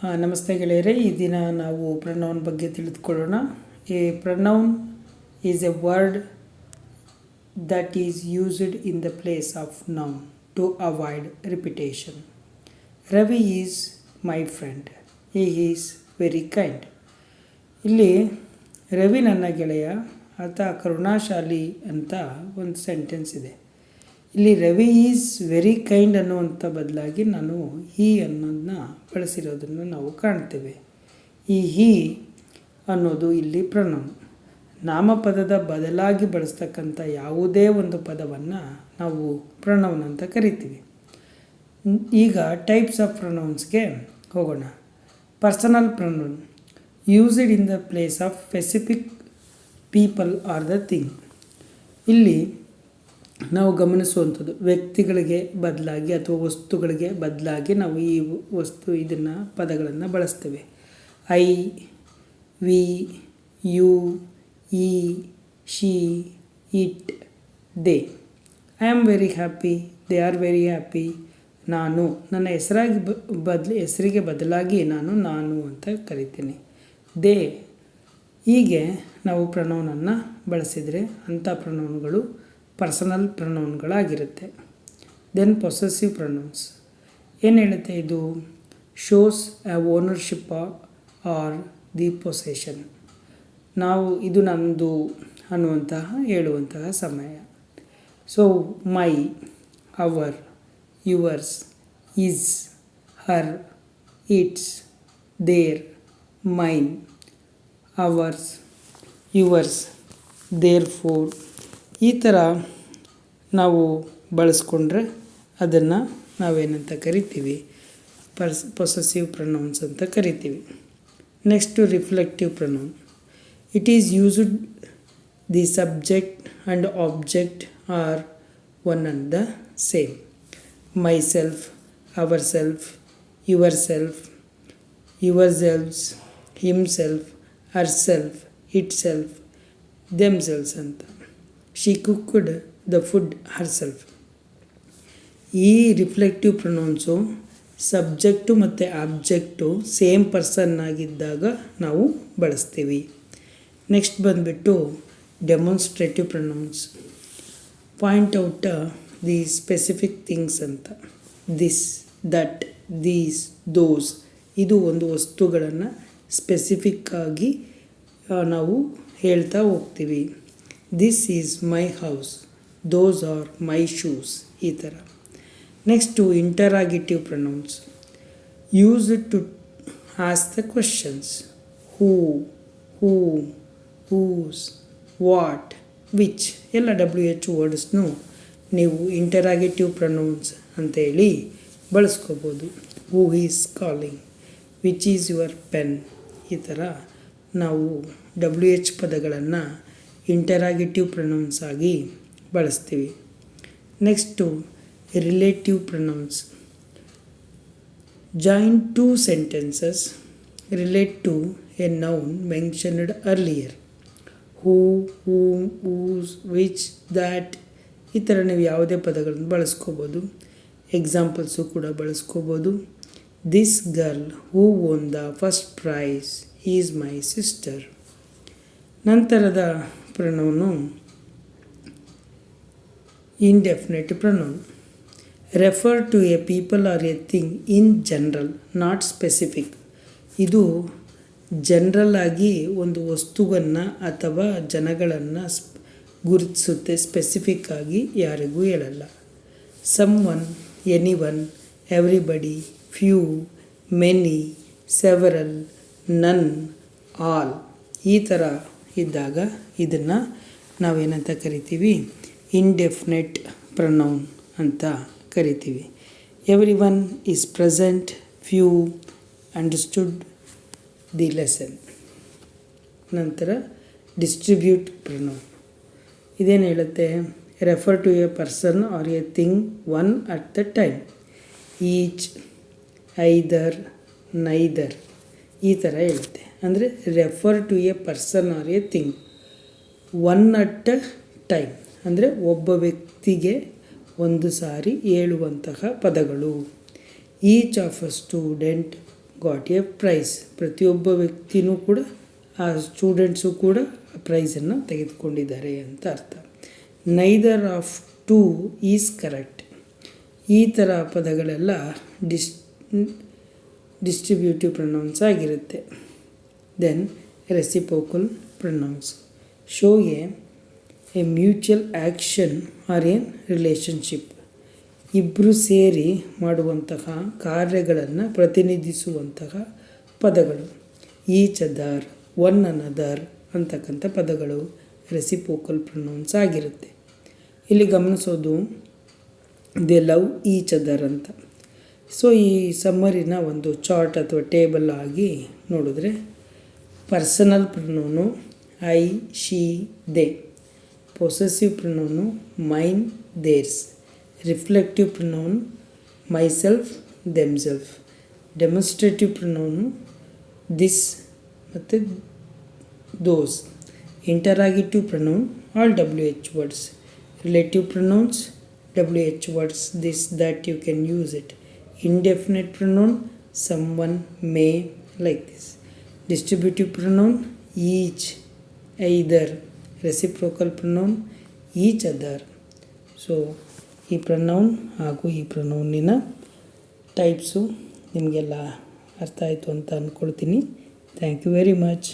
ನಮಸ್ತೆ ಗೆಳೆಯರೆ, ಈ ದಿನ ನಾವು ಪ್ರನೌನ್ ಬಗ್ಗೆ ತಿಳಿದುಕೊಳ್ಳೋಣ. A pronoun is a word that is used in the place of noun to avoid repetition. Ravi is my friend, he is very kind. ಇಲ್ಲಿ ರವಿ ನನ್ನ ಗೆಳೆಯ, ಆತ ಕರುಣಾಶಾಲಿ ಅಂತ ಒಂದು ಸೆಂಟೆನ್ಸ್ ಇದೆ. ಇಲ್ಲಿ ರವಿ ಈಸ್ ವೆರಿ ಕೈಂಡ್ ಅನ್ನುವಂಥ ಬದಲಾಗಿ ನಾನು ಹಿ ಅನ್ನೋದನ್ನ ಬಳಸಿರೋದನ್ನು ನಾವು ಕಾಣ್ತೇವೆ. ಈ ಹಿ ಅನ್ನೋದು ಇಲ್ಲಿ ಪ್ರನೌನ್. ನಾಮಪದದ ಬದಲಾಗಿ ಬಳಸ್ತಕ್ಕಂಥ ಯಾವುದೇ ಒಂದು ಪದವನ್ನು ನಾವು ಪ್ರನೌನ್ ಅಂತ ಕರಿತೀವಿ. ಈಗ ಟೈಪ್ಸ್ ಆಫ್ ಪ್ರನೌನ್ಸ್ಗೆ ಹೋಗೋಣ. Personal pronoun used in the place of specific people are the thing. ಇಲ್ಲಿ ನಾವು ಗಮನಿಸುವಂಥದ್ದು ವ್ಯಕ್ತಿಗಳಿಗೆ ಬದಲಾಗಿ ಅಥವಾ ವಸ್ತುಗಳಿಗೆ ಬದಲಾಗಿ ನಾವು ಈ ಇದನ್ನು ಪದಗಳನ್ನು ಬಳಸ್ತೇವೆ. ಐ, ವಿ, ಯು, ಈ, she, it, they. I am very happy, they are very happy. ನಾನು, ನನ್ನ ಹೆಸರಿಗೆ ಬದಲಾಗಿ ನಾನು ಅಂತ ಕರಿತೀನಿ. ದೇ, ಹೀಗೆ ನಾವು ಪ್ರನೌನನ್ನು ಬಳಸಿದರೆ ಅಂಥ ಪ್ರನೌನ್ಗಳು ಪರ್ಸನಲ್ ಪ್ರನೌನ್ಗಳಾಗಿರುತ್ತೆ. ದೆನ್ ಪೊಸೆಸಿವ್ ಪ್ರನೌನ್ಸ್ ಏನು ಹೇಳುತ್ತೆ? ಇದು shows a ownership or the possession. ಇದು ನಮ್ಮದು ಅನ್ನುವಂತಹ ಹೇಳುವಂತಹ ಸಮಯ. So my, our, yours, his, her, its, their, mine, ours, yours, therefore. ಈ ಥರ ನಾವು ಬಳಸ್ಕೊಂಡ್ರೆ ಅದನ್ನು ನಾವೇನಂತ ಕರಿತೀವಿ? ಪೊಸೆಸಿವ್ ಪ್ರನೌನ್ಸ್ ಅಂತ ಕರಿತೀವಿ. Next reflective pronoun. It is used the subject and object are one and the same. Myself, ourself, yourself, yourselves, himself, herself, itself, themselves ಅಂತ. She cooked the food herself. ಈ reflective pronouns subject ಮತ್ತು object same person ಆಗಿದ್ದಾಗ ನಾವು ಬಳಸ್ತೀವಿ. Next ಬಂದುಬಿಟ್ಟು demonstrative pronouns. Point out the specific things ಅಂತ. This, that, these, those. ಇದು ಒಂದು ವಸ್ತುಗಳನ್ನು ಸ್ಪೆಸಿಫಿಕ್ಕಾಗಿ ನಾವು ಹೇಳ್ತಾ ಹೋಗ್ತೀವಿ. This is my house, those are my shoes. ಈ ಥರ. Next interrogative pronouns. Used to ask the questions. Who, whom, whose, what, which ಎಲ್ಲ WH ವರ್ಡ್ಸ್ನು ನೀವು ಇಂಟರಾಗೇಟಿವ್ ಪ್ರೊನೌನ್ಸ್ ಅಂತೇಳಿ ಬಳಸ್ಕೋಬೋದು. Who is calling, which is your pen. ಈ ಥರ ನಾವು WH ಪದಗಳನ್ನು ಇಂಟರಾಗೇಟಿವ್ ಪ್ರೊನೌನ್ಸ್ ಆಗಿ ಬಳಸ್ತೀವಿ. Next relative pronouns. Join two sentences relate to a noun mentioned earlier. Who, whom, whose, which, that. ಈ ಥರ ನೀವು ಯಾವುದೇ ಪದಗಳನ್ನು ಬಳಸ್ಕೋಬೋದು. ಎಕ್ಸಾಂಪಲ್ಸು ಕೂಡ ಬಳಸ್ಕೋಬೋದು. This girl who won the first prize is my sister. ನಂತರದ pronoun indefinite pronoun. Refer to a people or a thing in general, not specific. ಇದು ಜನರಲ್ ಆಗಿ ಒಂದು ವಸ್ತುವನ್ನು ಅಥವಾ ಜನಗಳನ್ನು ಗುರುತಿಸುತ್ತೆ, ಸ್ಪೆಸಿಫಿಕ್ ಆಗಿ ಯಾರಿಗೂ ಹೇಳಲ್ಲ. Someone, anyone, everybody, few, many, several, none, all. ಈ ಥರ ಇದ್ದಾಗ ಇದನ್ನು ನಾವೇನಂತ ಕರಿತೀವಿ? ಇಂಡೆಫಿನೆಟ್ ಪ್ರೊನೌನ್ ಅಂತ ಕರಿತೀವಿ. Everyone is present, few understood the lesson. ನಂತರ ಡಿಸ್ಟ್ರಿಬ್ಯೂಟ್ ಪ್ರೊನೌನ್. ಇದೇನು ಹೇಳುತ್ತೆ? Refer to a person or a thing one at the time. Each, either, neither. ಈ ಥರ ಹೇಳುತ್ತೆ. ಅಂದರೆ refer to a person or a thing one at a time. ಅಂದರೆ ಒಬ್ಬ ವ್ಯಕ್ತಿಗೆ ಒಂದು ಸಾರಿ ಹೇಳುವಂತಹ ಪದಗಳು. Each of a student got a prize. ಪ್ರತಿಯೊಬ್ಬ ವ್ಯಕ್ತಿನೂ ಕೂಡ, ಆ ಸ್ಟೂಡೆಂಟ್ಸು ಕೂಡ ಪ್ರೈಸನ್ನು ತೆಗೆದುಕೊಂಡಿದ್ದಾರೆ ಅಂತ ಅರ್ಥ. Neither of two is correct. ಈ ಥರ ಪದಗಳೆಲ್ಲ ಡಿಸ್ಟ್ರಿಬ್ಯೂಟಿವ್ ಪ್ರೊನೌನ್ಸ್ ಆಗಿರುತ್ತೆ. Then reciprocal pronouns show a mutual action or a relationship. ಇಬ್ಬರು ಸೇರಿ ಮಾಡುವಂತಹ ಕಾರ್ಯಗಳನ್ನು ಪ್ರತಿನಿಧಿಸುವಂತಹ ಪದಗಳು. ಈಚ್ ಅದರ್, ಒನ್ ಅನದರ್ ಅಂತಕ್ಕಂಥ ಪದಗಳು ರೆಸಿಪ್ರೋಕಲ್ ಪ್ರೊನೌನ್ಸ್ ಆಗಿರುತ್ತೆ. ಇಲ್ಲಿ ಗಮನಿಸೋದು ದೆ ಲವ್ ಈಚ್ ಅದರ್ ಅಂತ. ಸೊ ಈ ಸಮ್ಮರಿನ ಒಂದು ಚಾರ್ಟ್ ಅಥವಾ ಟೇಬಲ್ ಆಗಿ ನೋಡಿದ್ರೆ, personal pronoun I, she, they. Possessive pronoun mine, theirs. Reflective pronoun myself, themselves. Demonstrative pronoun this ಮತ್ತು those. Interrogative pronoun all WH words. Relative pronouns WH words, this, that, you can use it. Indefinite pronoun someone, may, like this. Distributive pronoun each, either. Reciprocal pronoun each other. So ಈ pronoun ಹಾಗೂ ಈ ಪ್ರೊನೌನಿನ types ನಿಮಗೆಲ್ಲ ಅರ್ಥ ಆಯಿತು ಅಂತ ಅಂದ್ಕೊಳ್ತೀನಿ. Thank you very much.